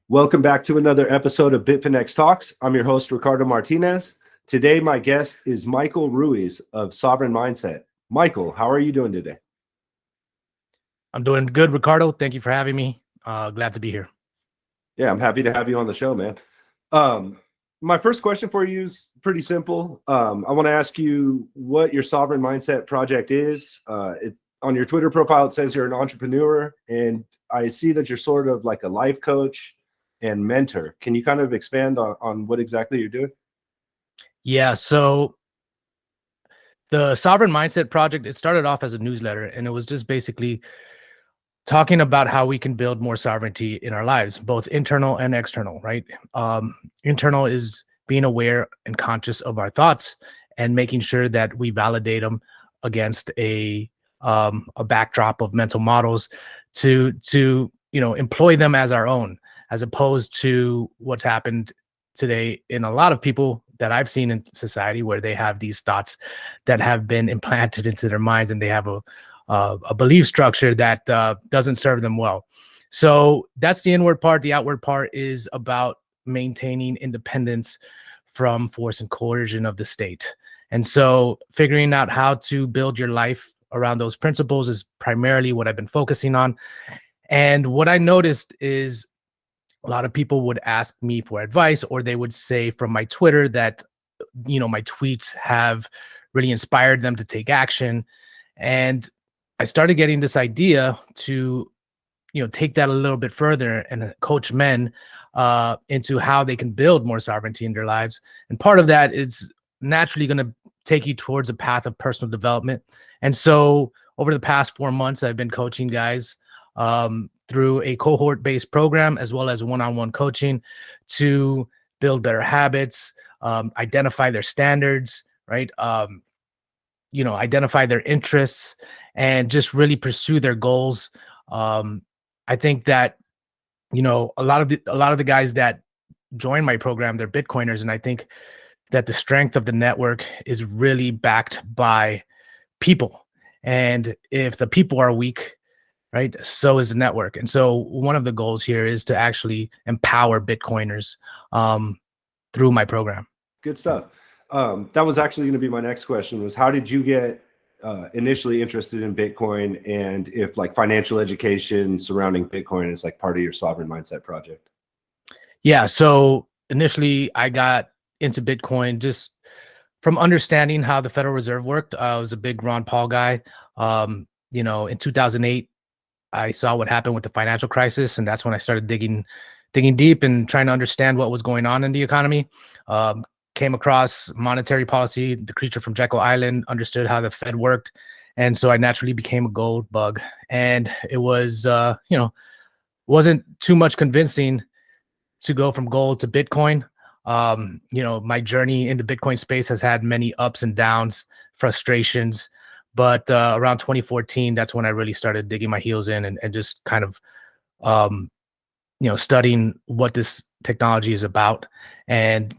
Welcome back to another episode of Bitfinex Talks. I'm your host, Ricardo Martinez. Today, my guest is Michael Ruiz of Sovereign Mindset. Michael, how are you doing today? I'm doing good, Ricardo. Thank you for having me. Glad to be here. Yeah, I'm happy to have you on the show, man. My first question for you is pretty simple. I want to ask you what your Sovereign Mindset project is. On your Twitter profile, it says you're an entrepreneur, and I see that you're sort of like a life coach and mentor. Can you kind of expand on what exactly you're doing? Yeah, so the Sovereign Mindset project, it started off as a newsletter, and it was just basically talking about how we can build more sovereignty in our lives, both internal and external, right? Internal is being aware and conscious of our thoughts and making sure that we validate them against a backdrop of mental models to employ them as our own, as opposed to what's happened today in a lot of people that I've seen in society, where they have these thoughts that have been implanted into their minds, and they have a belief structure that doesn't serve them well. So that's the inward part. The outward part is about maintaining independence from force and coercion of the state. And so figuring out how to build your life around those principles is primarily what I've been focusing on. And what I noticed is a lot of people would ask me for advice, or they would say from my Twitter that, my tweets have really inspired them to take action. And I started getting this idea to, take that a little bit further and coach men into how they can build more sovereignty in their lives. And part of that is naturally going to take you towards a path of personal development. And so over the past 4 months, I've been coaching guys through a cohort-based program, as well as one-on-one coaching, to build better habits, identify their standards, right? Identify their interests, and just really pursue their goals. I think that, a lot of the guys that join my program, they're Bitcoiners, and I think that the strength of the network is really backed by people. And if the people are weak, right, so is the network. And so one of the goals here is to actually empower Bitcoiners through my program. Good stuff. That was actually going to be my next question, was how did you get initially interested in Bitcoin, and if like financial education surrounding Bitcoin is like part of your Sovereign Mindset project? Yeah, so initially I got into Bitcoin just from understanding how the Federal Reserve worked. I was a big Ron Paul guy. In 2008, I saw what happened with the financial crisis, and that's when I started digging deep and trying to understand what was going on in the economy. Came across monetary policy, the creature from Jekyll Island, understood how the Fed worked. And so I naturally became a gold bug. And it was, wasn't too much convincing to go from gold to Bitcoin. My journey in the Bitcoin space has had many ups and downs, frustrations. But around 2014, that's when I really started digging my heels in and just kind of, studying what this technology is about and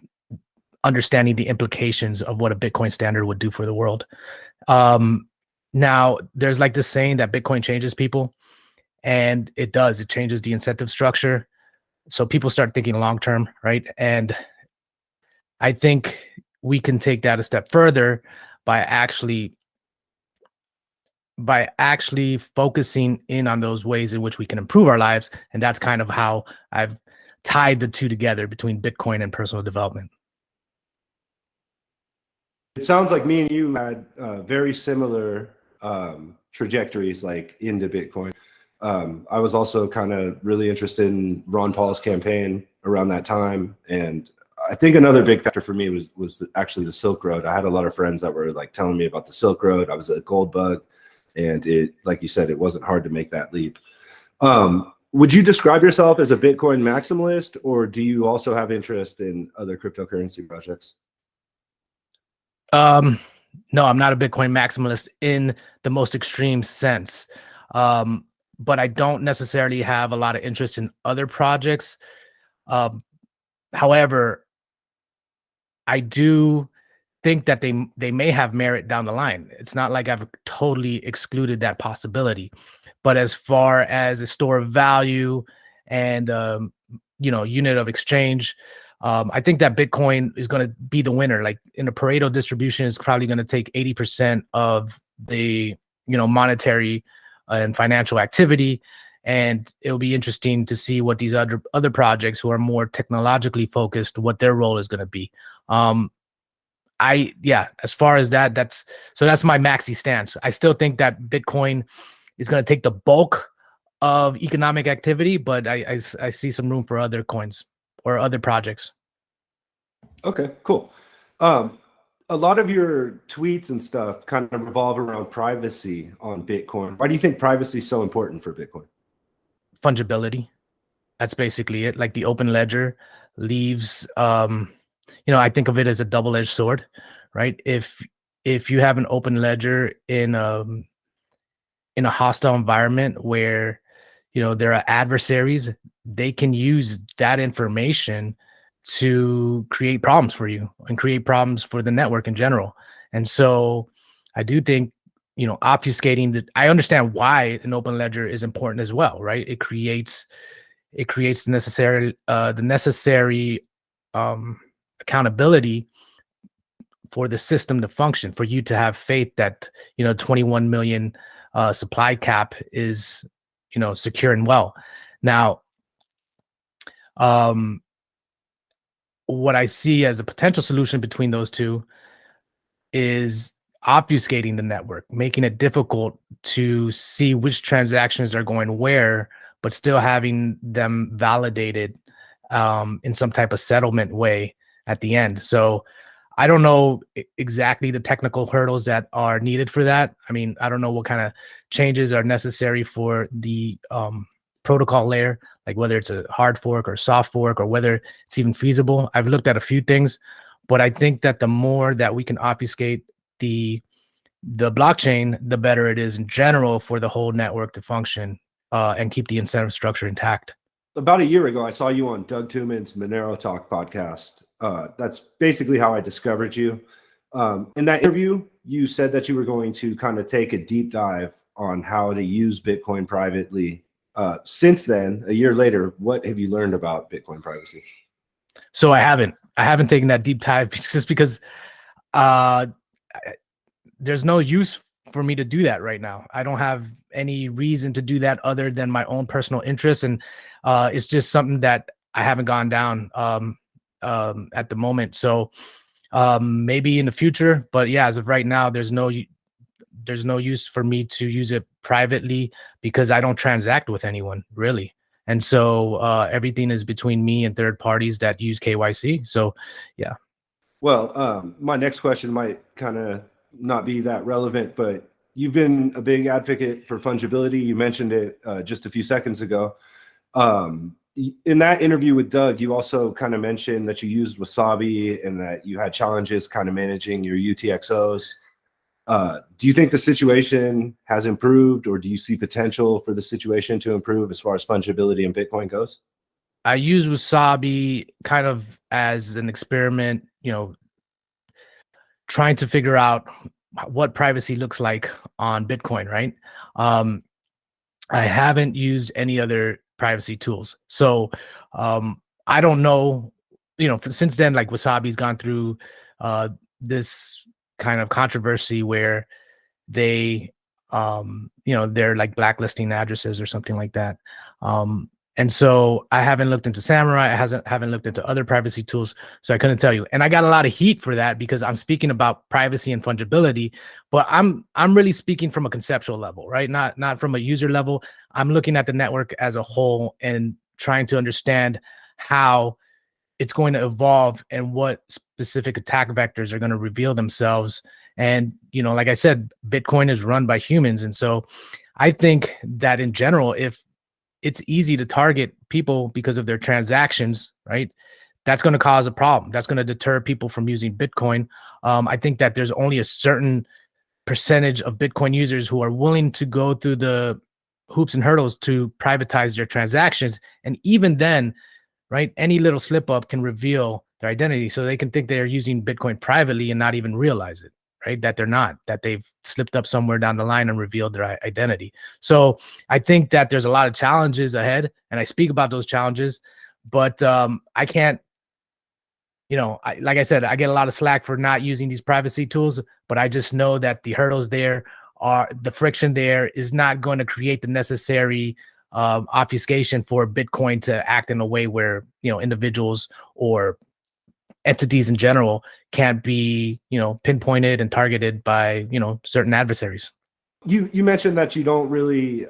understanding the implications of what a Bitcoin standard would do for the world. Now, there's like this saying that Bitcoin changes people, and it does. It changes the incentive structure. So people start thinking long-term, right? And I think we can take that a step further by actually focusing in on those ways in which we can improve our lives. And that's kind of how I've tied the two together between Bitcoin and personal development. It sounds like me and you had very similar trajectories, like into Bitcoin. I was also kind of really interested in Ron Paul's campaign around that time, and I think another big factor for me was actually the Silk Road. I had a lot of friends that were like telling me about the Silk Road. I was a gold bug, and it, like you said, it wasn't hard to make that leap. Would you describe yourself as a Bitcoin maximalist, or do you also have interest in other cryptocurrency projects? No, I'm not a Bitcoin maximalist in the most extreme sense. But I don't necessarily have a lot of interest in other projects. However, I do think that they may have merit down the line. It's not like I've totally excluded that possibility. But as far as a store of value and unit of exchange. I think that Bitcoin is going to be the winner. Like in a Pareto distribution, is probably going to take 80% of the monetary and financial activity, and it'll be interesting to see what these other projects who are more technologically focused, what their role is going to be. As far as that's my maxi stance. I still think that Bitcoin is going to take the bulk of economic activity, but I see some room for other coins or other projects. Okay, cool. A lot of your tweets and stuff kind of revolve around privacy on Bitcoin. Why do you think privacy is so important for Bitcoin? Fungibility. That's basically it. Like the open ledger leaves, I think of it as a double-edged sword, right? If you have an open ledger in a hostile environment where there are adversaries, they can use that information to create problems for you and create problems for the network in general. And so I do think obfuscating I understand why an open ledger is important as well, right? It creates the necessary accountability for the system to function, for you to have faith that 21 million supply cap is secure and well. Now, what I see as a potential solution between those two is obfuscating the network, making it difficult to see which transactions are going where, but still having them validated in some type of settlement way at the end. So I don't know exactly the technical hurdles that are needed for that. I mean, I don't know what kind of changes are necessary for the protocol layer, like whether it's a hard fork or soft fork or whether it's even feasible. I've looked at a few things, but I think that the more that we can obfuscate the blockchain, the better it is in general for the whole network to function and keep the incentive structure intact. About a year ago, I saw you on Doug Tuman's Monero Talk podcast. That's basically how I discovered you. In that interview, you said that you were going to kind of take a deep dive on how to use Bitcoin privately. Since then, a year later, what have you learned about Bitcoin privacy? So I haven't taken that deep dive just because there's no use for me to do that right now. I don't have any reason to do that other than my own personal interest, and it's just something that I haven't gone down at the moment. So maybe in the future, but yeah, as of right now, there's no use for me to use it privately because I don't transact with anyone really. And so everything is between me and third parties that use KYC. So yeah. Well, my next question might kind of not be that relevant, but you've been a big advocate for fungibility. You mentioned it just a few seconds ago. In that interview with Doug, you also kind of mentioned that you used Wasabi and that you had challenges kind of managing your UTXOs. Do you think the situation has improved, or do you see potential for the situation to improve as far as fungibility in Bitcoin goes? I use Wasabi kind of as an experiment, trying to figure out what privacy looks like on Bitcoin, right? I haven't used any other privacy tools. So I don't know, since then, like Wasabi's gone through this kind of controversy where they, they're like blacklisting addresses or something like that. And so I haven't looked into Samurai. I haven't looked into other privacy tools. So I couldn't tell you. And I got a lot of heat for that because I'm speaking about privacy and fungibility, but I'm really speaking from a conceptual level, right? Not from a user level. I'm looking at the network as a whole and trying to understand how it's going to evolve and what specific attack vectors are going to reveal themselves. And, like I said, Bitcoin is run by humans. And so I think that in general, if it's easy to target people because of their transactions, right? That's going to cause a problem. That's going to deter people from using Bitcoin. I think that there's only a certain percentage of Bitcoin users who are willing to go through the hoops and hurdles to privatize their transactions. And even then, right, any little slip up can reveal their identity. So they can think they're using Bitcoin privately and not even realize it, right? That they're not, that they've slipped up somewhere down the line and revealed their identity. So I think that there's a lot of challenges ahead, and I speak about those challenges, but I can't, like I said, I get a lot of slack for not using these privacy tools, but I just know that the hurdles there are, the friction there is not going to create the necessary obfuscation for Bitcoin to act in a way where, individuals or entities in general can't be, pinpointed and targeted by, certain adversaries. You mentioned that you don't really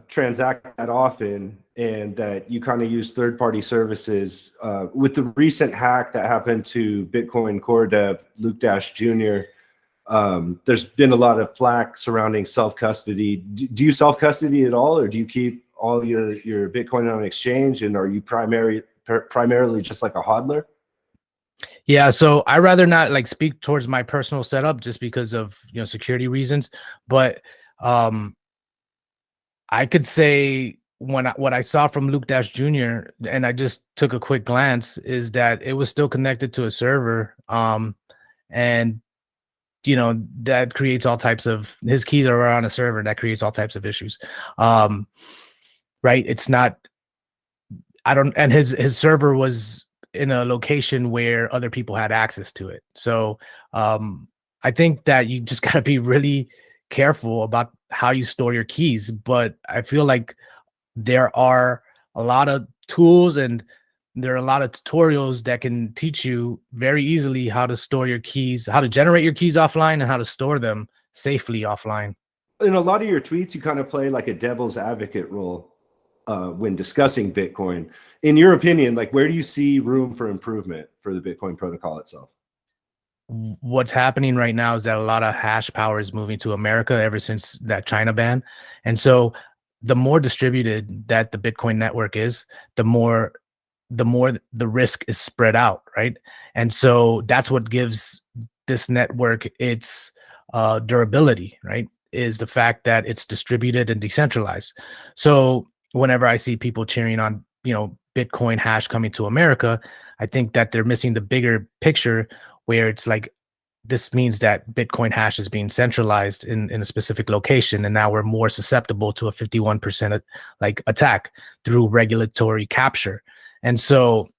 transact that often, and that you kind of use third-party services. With the recent hack that happened to Bitcoin core dev Luke Dash Jr., there's been a lot of flack surrounding self-custody. Do you self-custody at all, or do you keep all your Bitcoin on an exchange, and are you primarily just like a hodler? Yeah, so I rather not like speak towards my personal setup just because of security reasons, but I could say what I saw from Luke Dash Jr. and I just took a quick glance is that it was still connected to a server, and that creates all types of, his keys are on a server, that creates all types of issues, right? It's not, and his server was in a location where other people had access to it. So I think that you just got to be really careful about how you store your keys. But I feel like there are a lot of tools and there are a lot of tutorials that can teach you very easily how to store your keys, how to generate your keys offline, and how to store them safely offline. In a lot of your tweets, you kind of play like a devil's advocate role when discussing Bitcoin. In your opinion, like, where do you see room for improvement for the Bitcoin protocol itself? What's happening right now is that a lot of hash power is moving to America ever since that China ban. And so the more distributed that the Bitcoin network is, the more the risk is spread out, right? And so that's what gives this network its durability, right? Is the fact that it's distributed and decentralized. So whenever I see people cheering on, Bitcoin hash coming to America, I think that they're missing the bigger picture, where it's like, this means that Bitcoin hash is being centralized in a specific location, and now we're more susceptible to a 51% like attack through regulatory capture. And so,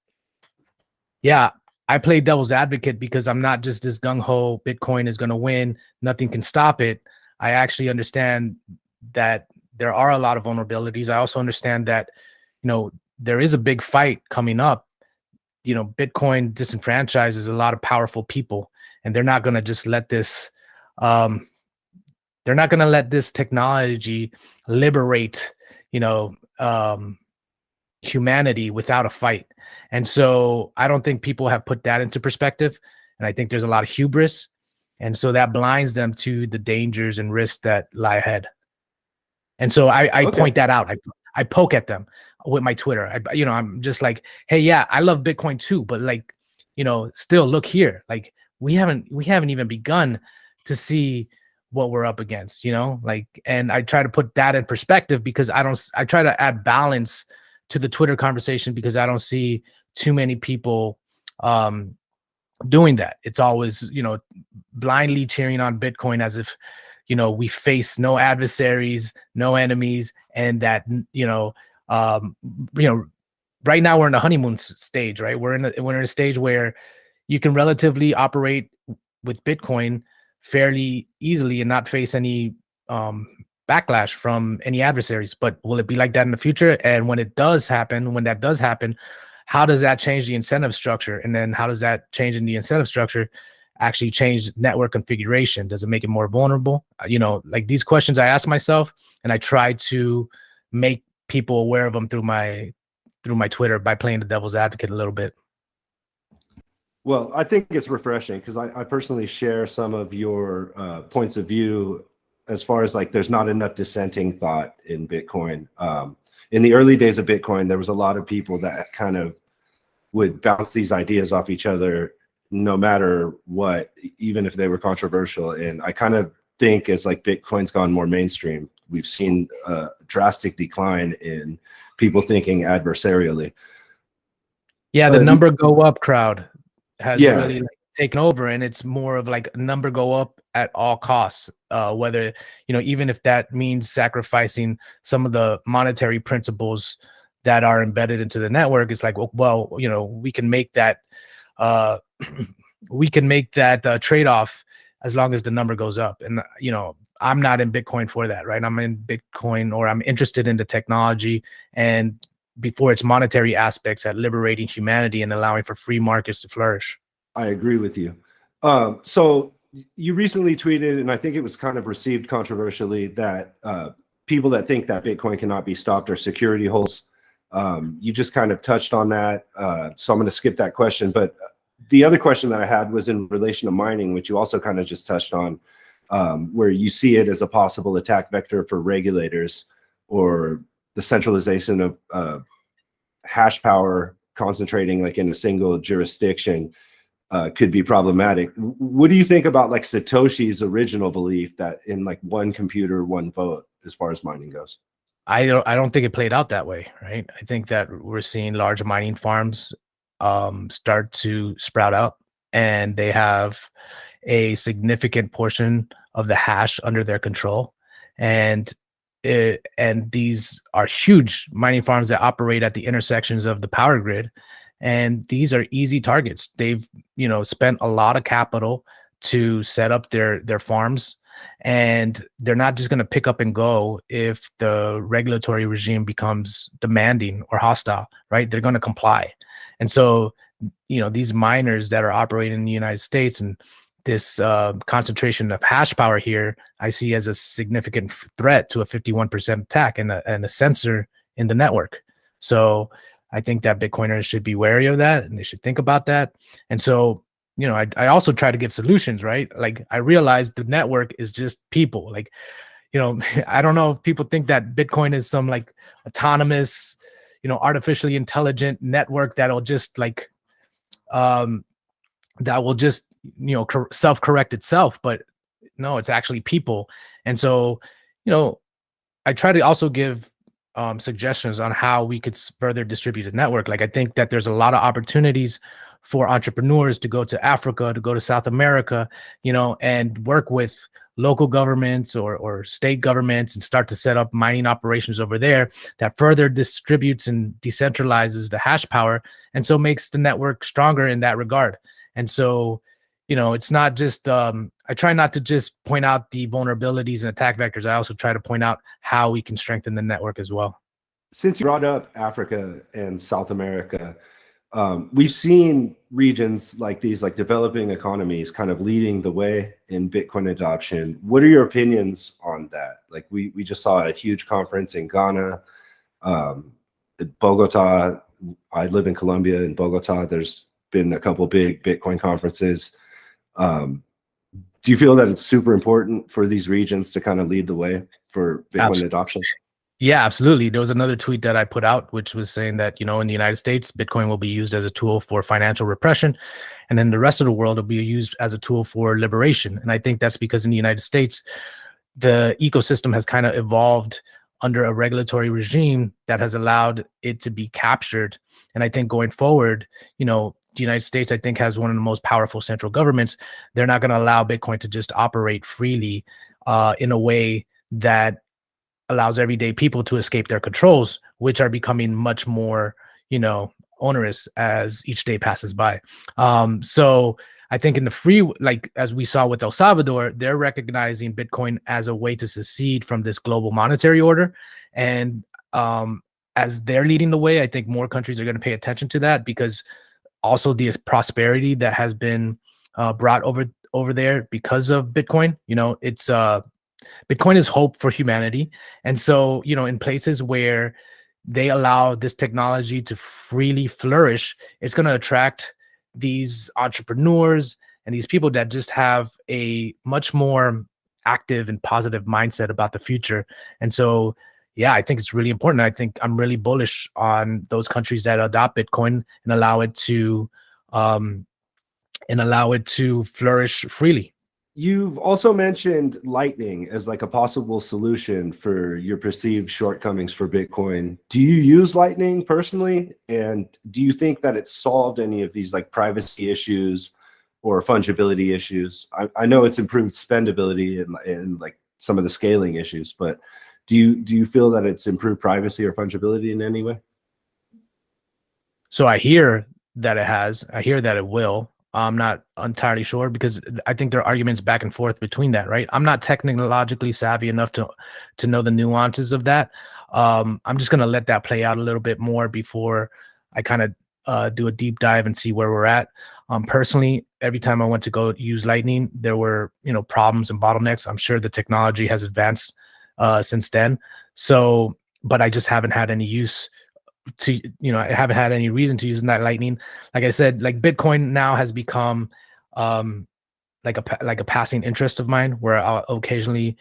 yeah, I play devil's advocate because I'm not just this gung-ho, Bitcoin is going to win, nothing can stop it. I actually understand that there are a lot of vulnerabilities. I also understand that, there is a big fight coming up. Bitcoin disenfranchises a lot of powerful people, and they're not going to just let this, they're not going to let this technology liberate, humanity without a fight. And so I don't think people have put that into perspective. And I think there's a lot of hubris. And so that blinds them to the dangers and risks that lie ahead. And so I Okay. point that out. I poke at them with my Twitter. I'm just like, hey, yeah, I love Bitcoin too, but like, still look here. Like we haven't even begun to see what we're up against, and I try to put that in perspective because I try to add balance to the Twitter conversation because I don't see too many people doing that. It's always, blindly cheering on Bitcoin as if, we face no adversaries, no enemies, and that, right now we're in a honeymoon stage, right? We're in a stage where you can relatively operate with Bitcoin fairly easily and not face any backlash from any adversaries. But will it be like that in the future? And when that does happen, how does that change the incentive structure? And then how does that change in the incentive structure actually change network configuration? Does it make it more vulnerable? Like these questions I ask myself, and I try to make people aware of them through my Twitter by playing the devil's advocate a little bit. Well, I think it's refreshing because I personally share some of your points of view as far as like there's not enough dissenting thought in Bitcoin. In the early days of Bitcoin, there was a lot of people that kind of would bounce these ideas off each other no matter what, even if they were controversial. And I kind of think as like Bitcoin's gone more mainstream, we've seen a drastic decline in people thinking adversarially. Yeah, the number go up crowd has really Yeah. taken over, and it's more of like number go up at all costs, whether even if that means sacrificing some of the monetary principles that are embedded into the network. It's like, well, you know, we can make that trade-off as long as the number goes up. And you know, I'm not in Bitcoin for that, right? I'm in Bitcoin, or I'm interested in the technology and before its monetary aspects at liberating humanity and allowing for free markets to flourish. I agree with you. So you recently tweeted, and I think it was kind of received controversially, that people that think that Bitcoin cannot be stopped are security holes. You just kind of touched on that. So I'm going to skip that question. But the other question that I had was in relation to mining, which you also kind of just touched on, where you see it as a possible attack vector for regulators, or the centralization of hash power concentrating like in a single jurisdiction could be problematic. What do you think about like Satoshi's original belief that in like one computer, one vote, as far as mining goes? I don't think it played out that way, right? I think that we're seeing large mining farms start to sprout out, and they have a significant portion of the hash under their control. And these are huge mining farms that operate at the intersections of the power grid. And these are easy targets. They've, you know, spent a lot of capital to set up their farms, and they're not just going to pick up and go if the regulatory regime becomes demanding or hostile, right? They're going to comply. And so, you know, these miners that are operating in the United States, and this concentration of hash power here, I see as a significant threat to a 51% attack and a sensor in the network. So I think that Bitcoiners should be wary of that, and they should think about that. And so, you know, I also try to give solutions, right? Like, I realize the network is just people. Like, you know, I don't know if people think that Bitcoin is some like autonomous, you know, artificially intelligent network that'll just like, that will just, you know, self-correct itself. But no, it's actually people. And so, you know, I try to also give suggestions on how we could further distribute the network. Like, I think that there's a lot of opportunities for entrepreneurs to go to Africa, to go to South America, you know, and work with local governments or state governments and start to set up mining operations over there that further distributes and decentralizes the hash power, and so makes the network stronger in that regard. And so, you know, it's not just, I try not to just point out the vulnerabilities and attack vectors. I also try to point out how we can strengthen the network as well. Since you brought up Africa and South America, we've seen regions like these, like developing economies, kind of leading the way in Bitcoin adoption. What are your opinions on that? Like, we just saw a huge conference in Ghana, Bogota. I live in Colombia. In Bogota, there's been a couple big Bitcoin conferences. Do you feel that it's super important for these regions to kind of lead the way for Bitcoin adoption? Yeah, absolutely. There was another tweet that I put out, which was saying that, you know, in the United States, Bitcoin will be used as a tool for financial repression, and then the rest of the world will be used as a tool for liberation. And I think that's because in the United States, the ecosystem has kind of evolved under a regulatory regime that has allowed it to be captured. And I think going forward, you know, the United States, I think, has one of the most powerful central governments. They're not going to allow Bitcoin to just operate freely in a way that allows everyday people to escape their controls, which are becoming much more, you know, onerous as each day passes by. So I think in the free, like as we saw with El Salvador, they're recognizing Bitcoin as a way to secede from this global monetary order. And as they're leading the way, I think more countries are going to pay attention to that, because also the prosperity that has been brought over there because of Bitcoin. You know, it's Bitcoin is hope for humanity. And so, you know, in places where they allow this technology to freely flourish, it's going to attract these entrepreneurs and these people that just have a much more active and positive mindset about the future. And so, yeah, I think it's really important. I think I'm really bullish on those countries that adopt Bitcoin and allow it to flourish freely. You've also mentioned Lightning as like a possible solution for your perceived shortcomings for Bitcoin. Do you use Lightning personally? And do you think that it's solved any of these like privacy issues or fungibility issues? I know it's improved spendability and like some of the scaling issues, but do you feel that it's improved privacy or fungibility in any way? So I hear that it has. I hear that it will. I'm not entirely sure because I think there are arguments back and forth between that, right? I'm not technologically savvy enough to know the nuances of that. I'm just gonna let that play out a little bit more before I kind of do a deep dive and see where we're at. Personally, every time I went to go use Lightning, there were problems and bottlenecks. I'm sure the technology has advanced since then. So, but I just haven't had any use to I haven't had any reason to use that Lightning. Like I said, like Bitcoin now has become um like a passing interest of mine where I'll occasionally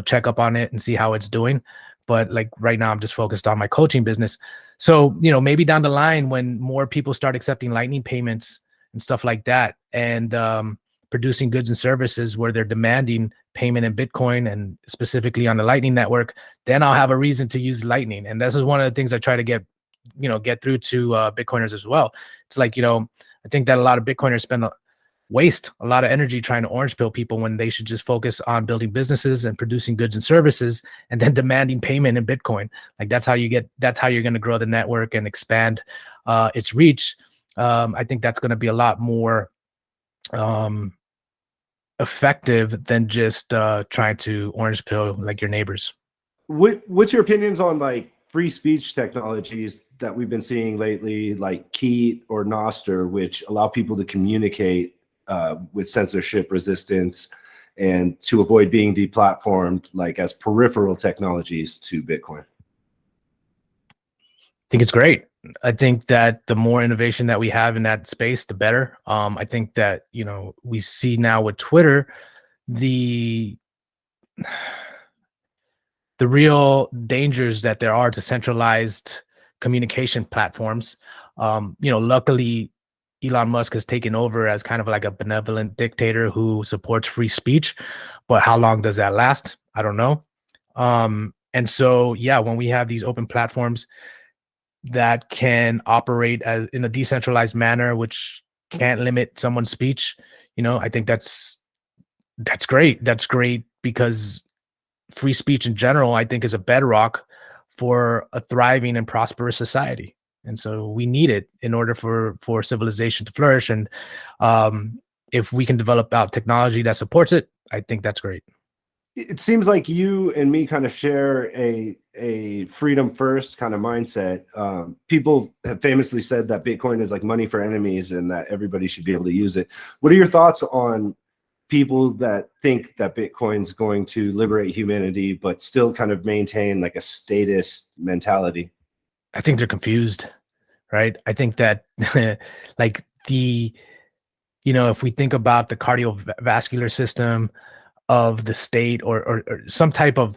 check up on it and see how it's doing. But like right now I'm just focused on my coaching business. So maybe down the line when more people start accepting Lightning payments and stuff like that, and producing goods and services where they're demanding payment in Bitcoin and specifically on the Lightning network, then I'll have a reason to use Lightning. And this is one of the things I try to get through to Bitcoiners as well. It's like, I think that a lot of Bitcoiners waste a lot of energy trying to orange pill people when they should just focus on building businesses and producing goods and services and then demanding payment in Bitcoin. Like that's how you're going to grow the network and expand its reach. I think that's going to be a lot more effective than just trying to orange pill like your neighbors. What's your opinions on like free speech technologies that we've been seeing lately, like Keat or Noster, which allow people to communicate with censorship resistance and to avoid being deplatformed, like as peripheral technologies to Bitcoin? I think it's great. I think that the more innovation that we have in that space, the better. I think that we see now with Twitter the real dangers that there are to centralized communication platforms. Luckily, Elon Musk has taken over as kind of like a benevolent dictator who supports free speech, but how long does that last? I don't know. And so, yeah, when we have these open platforms that can operate as in a decentralized manner, which can't limit someone's speech, I think that's great. That's great because free speech in general, I think, is a bedrock for a thriving and prosperous society. And so we need it in order for civilization to flourish. And if we can develop out technology that supports it, I think that's great. It seems like you and me kind of share a freedom first kind of mindset. People have famously said that Bitcoin is like money for enemies and that everybody should be able to use it. What are your thoughts on people that think that Bitcoin's going to liberate humanity, but still kind of maintain like a statist mentality? I think they're confused, right? I think that like if we think about the cardiovascular system of the state or some type of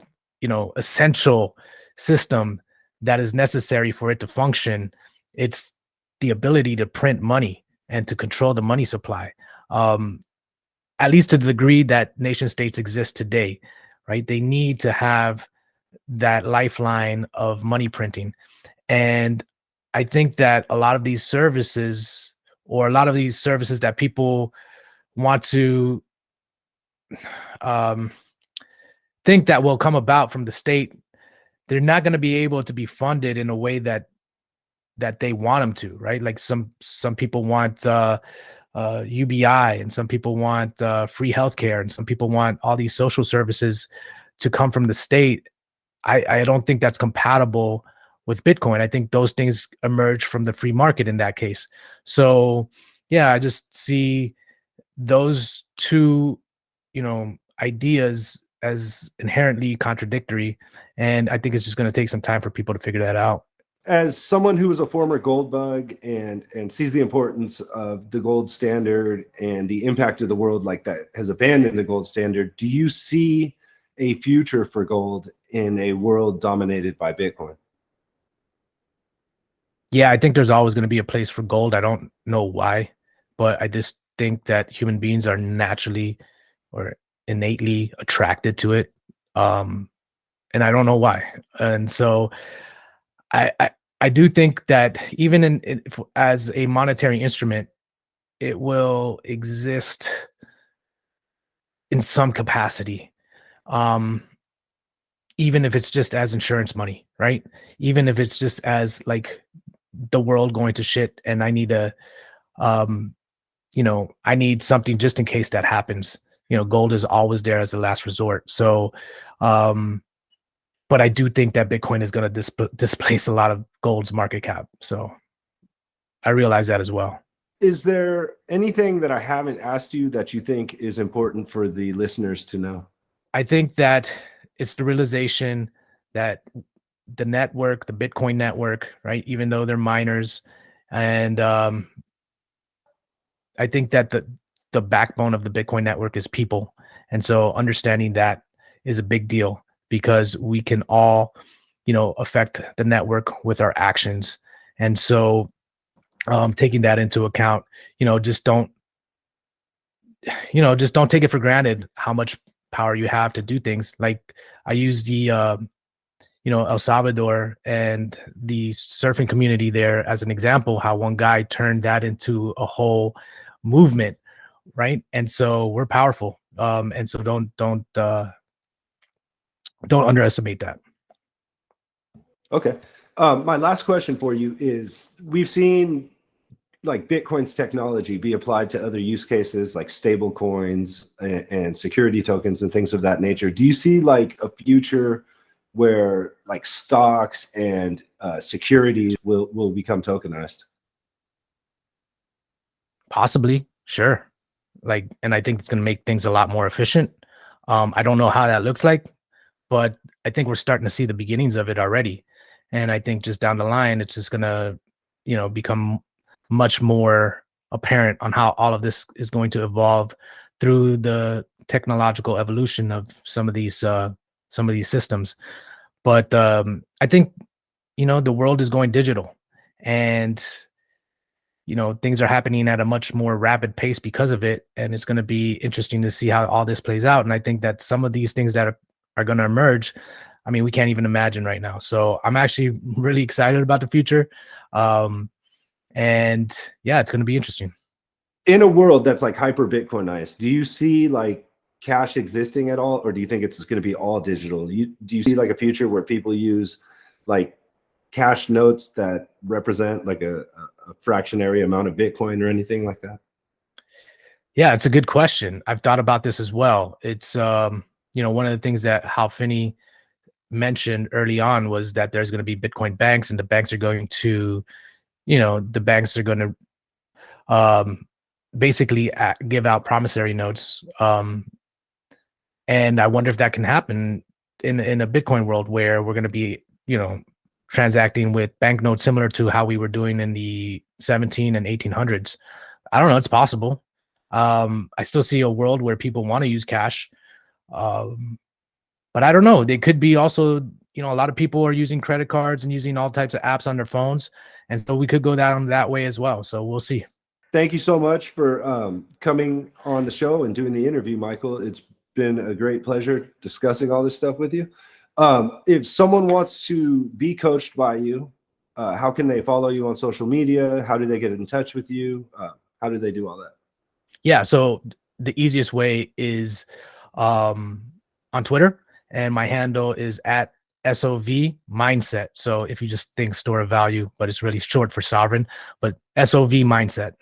essential system that is necessary for it to function, it's the ability to print money and to control the money supply, at least to the degree that nation states exist today, right? They need to have that lifeline of money printing. And I think that a lot of these services that people want to think that will come about from the state, they're not going to be able to be funded in a way that they want them to, right? Like some people want UBI, and some people want free healthcare, and some people want all these social services to come from the state. I don't think that's compatible with Bitcoin. I think those things emerge from the free market in that case. So yeah, I just see those two, ideas as inherently contradictory. And I think it's just going to take some time for people to figure that out. As someone who is a former gold bug and sees the importance of the gold standard and the impact of the world like that has abandoned the gold standard, do you see a future for gold in a world dominated by Bitcoin? Yeah, I think there's always going to be a place for gold. I don't know why, but I just think that human beings are naturally or innately attracted to it. And I don't know why. And so I do think that even as a monetary instrument, it will exist in some capacity. Even if it's just as insurance money, right? Even if it's just as like the world going to shit and I need to, I need something just in case that happens. Gold is always there as a last resort. So, but I do think that Bitcoin is going to displace a lot of gold's market cap. So I realize that as well. Is there anything that I haven't asked you that you think is important for the listeners to know? I think that it's the realization that the network, the Bitcoin network, right? Even though they're miners, and I think that the backbone of the Bitcoin network is people, and so understanding that is a big deal because we can all, affect the network with our actions, and so taking that into account, just don't take it for granted how much power you have to do things. Like I use the El Salvador and the surfing community there as an example, how one guy turned that into a whole movement, right? And so we're powerful. And so don't underestimate that. Okay. My last question for you is, we've seen like Bitcoin's technology be applied to other use cases like stable coins and security tokens and things of that nature. Do you see like a future where like stocks and securities will become tokenized? Possibly, sure. And I think it's going to make things a lot more efficient. I don't know how that looks like, but I think we're starting to see the beginnings of it already. And I think just down the line, it's just going to, become much more apparent on how all of this is going to evolve through the technological evolution of some of these systems. But I think, the world is going digital, and things are happening at a much more rapid pace because of it. And it's going to be interesting to see how all this plays out. And I think that some of these things that are going to emerge, I mean, we can't even imagine right now. So I'm actually really excited about the future. And yeah, it's going to be interesting. In a world that's like hyper Bitcoinized, do you see like cash existing at all? Or do you think it's going to be all digital? Do you see like a future where people use like cash notes that represent like a fractionary amount of Bitcoin or anything like that? Yeah, it's a good question. I've thought about this as well. It's one of the things that Hal Finney mentioned early on was that there's going to be Bitcoin banks, and the banks are going to, basically give out promissory notes. And I wonder if that can happen in a Bitcoin world where we're going to be, transacting with banknotes similar to how we were doing in the 17 and 1800s. I don't know. It's possible. I still see a world where people want to use cash. But I don't know. They could be also, a lot of people are using credit cards and using all types of apps on their phones. And so we could go down that way as well. So we'll see. Thank you so much for coming on the show and doing the interview, Michael. It's been a great pleasure discussing all this stuff with you. If someone wants to be coached by you, how can they follow you on social media? How do they get in touch with you? How do they do all that? Yeah. So the easiest way is on Twitter, and my handle is at SOV Mindset. So if you just think store of value, but it's really short for sovereign, but SOV Mindset.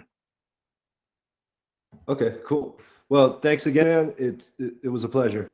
Okay, cool. Well, thanks again. It was a pleasure.